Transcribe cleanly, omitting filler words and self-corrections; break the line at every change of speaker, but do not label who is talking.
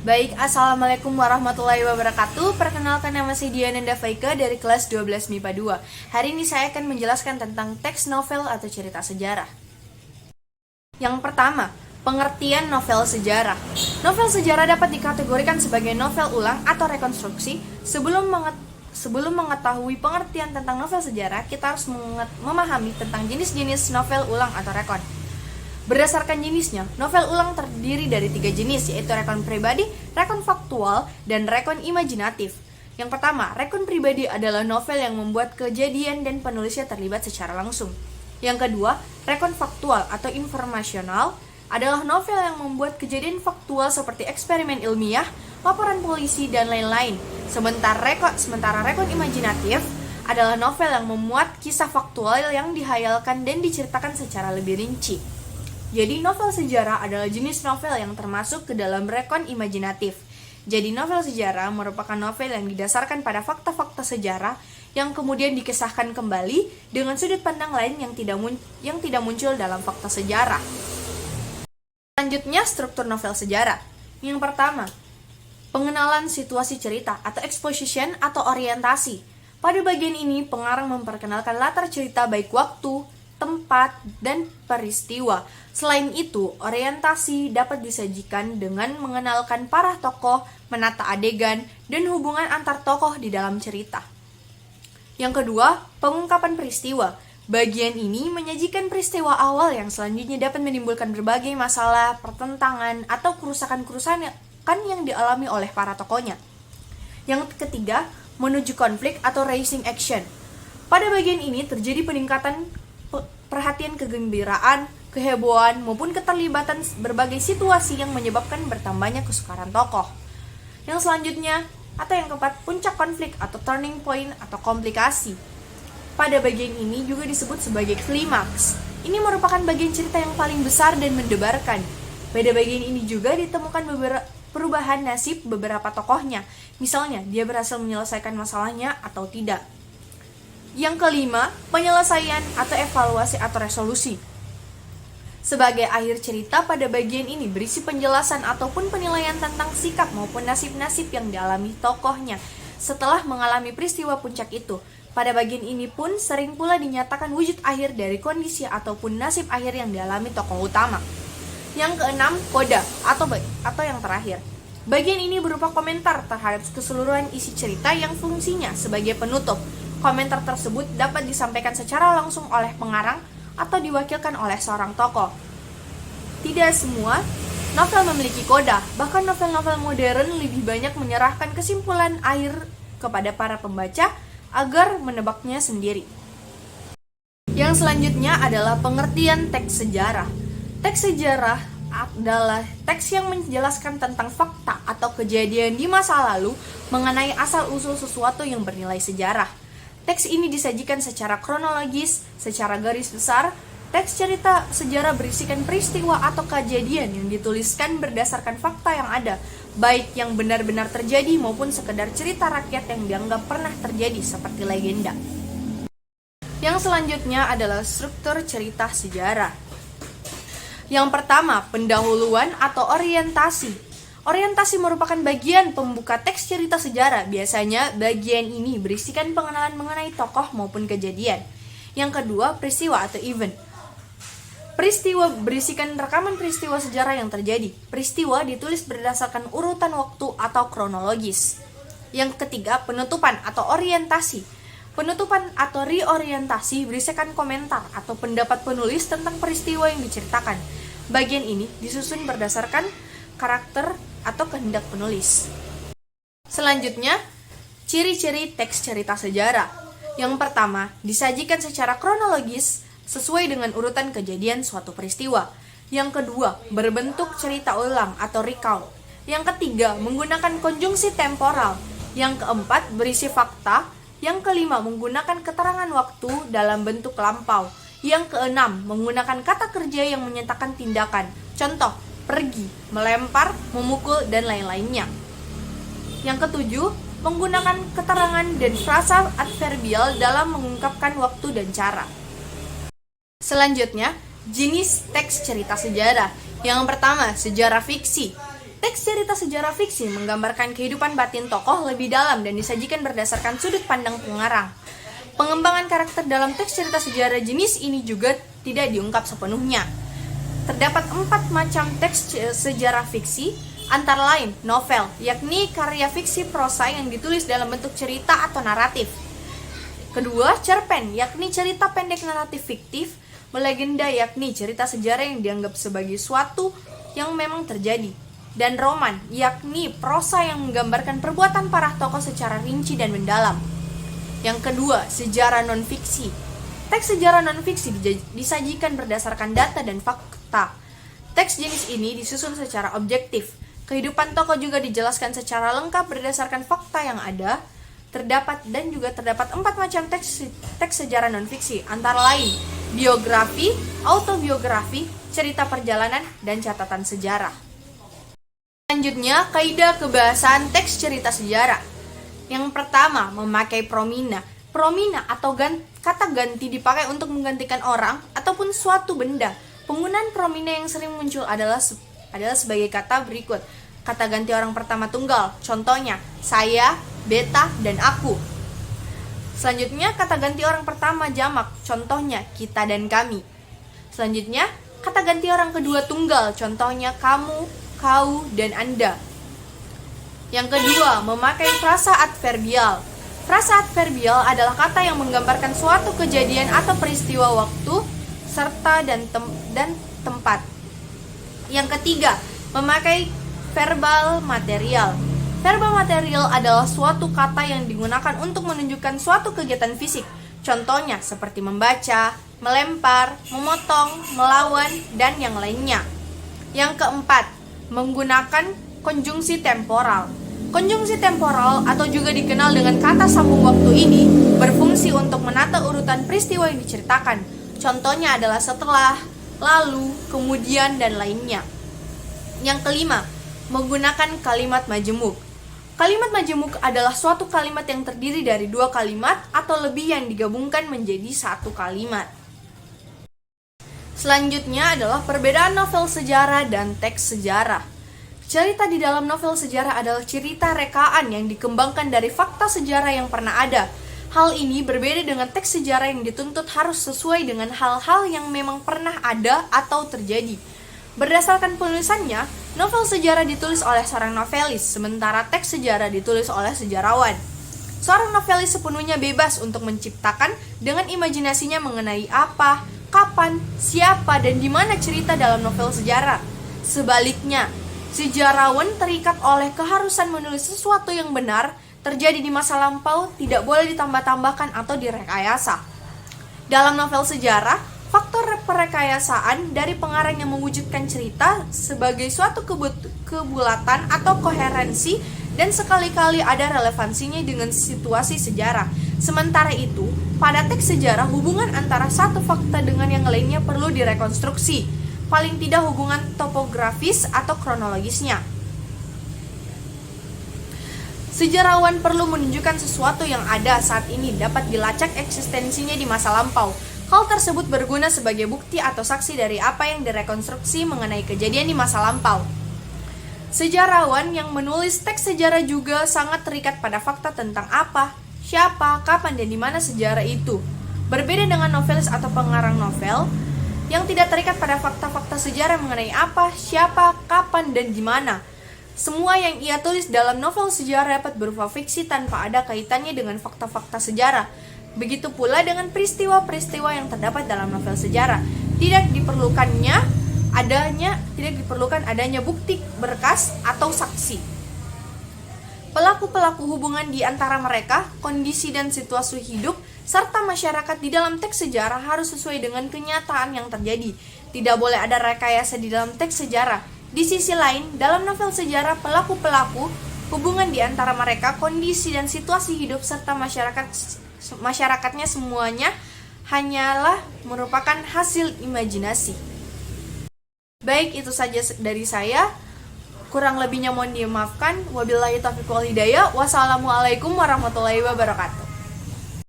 Baik, Assalamualaikum warahmatullahi wabarakatuh. Perkenalkan, nama saya Diananda Faika dari kelas 12 MIPA 2. Hari ini saya akan menjelaskan tentang teks novel atau cerita sejarah. Yang pertama, pengertian novel sejarah. Novel sejarah dapat dikategorikan sebagai novel ulang atau rekonstruksi. Sebelum mengetahui pengertian tentang novel sejarah, kita harus memahami tentang jenis-jenis novel ulang atau rekon. Berdasarkan jenisnya, novel ulang terdiri dari 3 jenis, yaitu rekon pribadi, rekon faktual, dan rekon imajinatif. Yang pertama, rekon pribadi adalah novel yang membuat kejadian dan penulisnya terlibat secara langsung. Yang kedua, rekon faktual atau informasional adalah novel yang membuat kejadian faktual seperti eksperimen ilmiah, laporan polisi, dan lain-lain. Sementara rekon imajinatif adalah novel yang memuat kisah faktual yang dihayalkan dan diceritakan secara lebih rinci. Jadi novel sejarah adalah jenis novel yang termasuk ke dalam rekon imajinatif. Jadi novel sejarah merupakan novel yang didasarkan pada fakta-fakta sejarah yang kemudian dikisahkan kembali dengan sudut pandang lain yang tidak muncul dalam fakta sejarah. Selanjutnya, struktur novel sejarah. Yang pertama, pengenalan situasi cerita atau exposition atau orientasi. Pada bagian ini, pengarang memperkenalkan latar cerita baik waktu, tempat, dan peristiwa. Selain itu, orientasi dapat disajikan dengan mengenalkan para tokoh, menata adegan, dan hubungan antar tokoh di dalam cerita. Yang kedua, pengungkapan peristiwa. Bagian ini menyajikan peristiwa awal yang selanjutnya dapat menimbulkan berbagai masalah, pertentangan, atau kerusakan-kerusakan yang dialami oleh para tokohnya. Yang ketiga, menuju konflik atau raising action. Pada bagian ini terjadi peningkatan perhatian, kegembiraan, kehebohan, maupun keterlibatan berbagai situasi yang menyebabkan bertambahnya kesukaran tokoh. Yang selanjutnya, atau yang keempat, puncak konflik atau turning point atau komplikasi. Pada bagian ini juga disebut sebagai klimaks. Ini merupakan bagian cerita yang paling besar dan mendebarkan. Pada bagian ini juga ditemukan perubahan nasib beberapa tokohnya. Misalnya, dia berhasil menyelesaikan masalahnya atau tidak. Yang kelima, penyelesaian atau evaluasi atau resolusi. Sebagai akhir cerita, pada bagian ini berisi penjelasan ataupun penilaian tentang sikap maupun nasib-nasib yang dialami tokohnya setelah mengalami peristiwa puncak itu. Pada bagian ini pun sering pula dinyatakan wujud akhir dari kondisi ataupun nasib akhir yang dialami tokoh utama. Yang keenam, koda atau yang terakhir. Bagian ini berupa komentar terhadap keseluruhan isi cerita yang fungsinya sebagai penutup. Komentar tersebut dapat disampaikan secara langsung oleh pengarang atau diwakilkan oleh seorang tokoh. Tidak semua novel memiliki koda, bahkan novel-novel modern lebih banyak menyerahkan kesimpulan akhir kepada para pembaca agar menebaknya sendiri. Yang selanjutnya adalah pengertian teks sejarah. Teks sejarah adalah teks yang menjelaskan tentang fakta atau kejadian di masa lalu mengenai asal-usul sesuatu yang bernilai sejarah. Teks ini disajikan secara kronologis, secara garis besar. Teks cerita sejarah berisikan peristiwa atau kejadian yang dituliskan berdasarkan fakta yang ada, baik yang benar-benar terjadi maupun sekedar cerita rakyat yang dianggap pernah terjadi seperti legenda. Yang selanjutnya adalah struktur cerita sejarah. Yang pertama, pendahuluan atau orientasi. Orientasi merupakan bagian pembuka teks cerita sejarah. Biasanya bagian ini berisikan pengenalan mengenai tokoh maupun kejadian. Yang kedua, peristiwa atau event. Peristiwa berisikan rekaman peristiwa sejarah yang terjadi. Peristiwa ditulis berdasarkan urutan waktu atau kronologis. Yang ketiga, penutupan atau orientasi. Penutupan atau reorientasi berisikan komentar atau pendapat penulis tentang peristiwa yang diceritakan. Bagian ini disusun berdasarkan karakter atau kehendak penulis. Selanjutnya, ciri-ciri teks cerita sejarah. Yang pertama, disajikan secara kronologis sesuai dengan urutan kejadian suatu peristiwa. Yang kedua, berbentuk cerita ulang atau recount. Yang ketiga, menggunakan konjungsi temporal. Yang keempat, berisi fakta. Yang kelima, menggunakan keterangan waktu dalam bentuk lampau. Yang keenam, menggunakan kata kerja yang menyatakan tindakan. Contoh, pergi, melempar, memukul, dan lain-lainnya. Yang ketujuh, menggunakan keterangan dan frasa adverbial dalam mengungkapkan waktu dan cara. Selanjutnya, jenis teks cerita sejarah. Yang pertama, sejarah fiksi. Teks cerita sejarah fiksi menggambarkan kehidupan batin tokoh lebih dalam dan disajikan berdasarkan sudut pandang pengarang. Pengembangan karakter dalam teks cerita sejarah jenis ini juga tidak diungkap sepenuhnya. Terdapat 4 macam teks sejarah fiksi, antara lain novel, yakni karya fiksi prosa yang ditulis dalam bentuk cerita atau naratif. Kedua, cerpen, yakni cerita pendek naratif fiktif, melegenda, yakni cerita sejarah yang dianggap sebagai suatu yang memang terjadi. Dan roman, yakni prosa yang menggambarkan perbuatan para tokoh secara rinci dan mendalam. Yang kedua, sejarah non-fiksi. Teks sejarah non-fiksi disajikan berdasarkan data dan fakta. Teks jenis ini disusun secara objektif. Kehidupan tokoh juga dijelaskan secara lengkap berdasarkan fakta yang ada. Terdapat 4 macam teks sejarah non-fiksi, antara lain biografi, autobiografi, cerita perjalanan, dan catatan sejarah. Selanjutnya, kaidah kebahasaan teks cerita sejarah. Yang pertama, memakai promina. Promina atau kata ganti dipakai untuk menggantikan orang ataupun suatu benda. Penggunaan promina yang sering muncul adalah sebagai kata berikut. Kata ganti orang pertama tunggal, contohnya saya, beta, dan aku. Selanjutnya, kata ganti orang pertama jamak, contohnya kita dan kami. Selanjutnya, kata ganti orang kedua tunggal, contohnya kamu, kau, dan Anda. Yang kedua, memakai frasa adverbial. Frasa adverbial adalah kata yang menggambarkan suatu kejadian atau peristiwa waktu, serta dan tempat. Yang ketiga, memakai verbal material. Verbal material adalah suatu kata yang digunakan untuk menunjukkan suatu kegiatan fisik. Contohnya seperti membaca, melempar, memotong, melawan, dan yang lainnya. Yang keempat, menggunakan konjungsi temporal. Konjungsi temporal atau juga dikenal dengan kata sambung waktu ini berfungsi untuk menata urutan peristiwa yang diceritakan. Contohnya adalah setelah, lalu, kemudian, dan lainnya. Yang kelima, menggunakan kalimat majemuk. Kalimat majemuk adalah suatu kalimat yang terdiri dari 2 kalimat atau lebih yang digabungkan menjadi 1 kalimat. Selanjutnya adalah perbedaan novel sejarah dan teks sejarah. Cerita di dalam novel sejarah adalah cerita rekaan yang dikembangkan dari fakta sejarah yang pernah ada. Hal ini berbeda dengan teks sejarah yang dituntut harus sesuai dengan hal-hal yang memang pernah ada atau terjadi. Berdasarkan penulisannya, novel sejarah ditulis oleh seorang novelis, sementara teks sejarah ditulis oleh sejarawan. Seorang novelis sepenuhnya bebas untuk menciptakan dengan imajinasinya mengenai apa, kapan, siapa, dan di mana cerita dalam novel sejarah. Sebaliknya, sejarawan terikat oleh keharusan menulis sesuatu yang benar, terjadi di masa lampau, tidak boleh ditambah-tambahkan atau direkayasa. Dalam novel sejarah, faktor perekayasaan dari pengarang yang mewujudkan cerita sebagai suatu kebulatan atau koherensi dan sekali-kali ada relevansinya dengan situasi sejarah. Sementara itu, pada teks sejarah hubungan antara satu fakta dengan yang lainnya perlu direkonstruksi, paling tidak hubungan topografis atau kronologisnya. Sejarawan perlu menunjukkan sesuatu yang ada saat ini dapat dilacak eksistensinya di masa lampau. Hal tersebut berguna sebagai bukti atau saksi dari apa yang direkonstruksi mengenai kejadian di masa lampau. Sejarawan yang menulis teks sejarah juga sangat terikat pada fakta tentang apa, siapa, kapan, dan di mana sejarah itu. Berbeda dengan novelis atau pengarang novel yang tidak terikat pada fakta-fakta sejarah mengenai apa, siapa, kapan, dan di mana. Semua yang ia tulis dalam novel sejarah dapat berupa fiksi tanpa ada kaitannya dengan fakta-fakta sejarah. Begitu pula dengan peristiwa-peristiwa yang terdapat dalam novel sejarah. Tidak diperlukan adanya bukti berkas atau saksi. Pelaku-pelaku hubungan di antara mereka, kondisi dan situasi hidup, serta masyarakat di dalam teks sejarah harus sesuai dengan kenyataan yang terjadi. Tidak boleh ada rekayasa di dalam teks sejarah. Di sisi lain, dalam novel sejarah, pelaku-pelaku, hubungan di antara mereka, kondisi dan situasi hidup, serta masyarakatnya semuanya hanyalah merupakan hasil imajinasi. Baik, itu saja dari saya. Kurang lebihnya mohon dimaafkan. Wabillahi taufiq wal hidayah. Wassalamualaikum warahmatullahi wabarakatuh.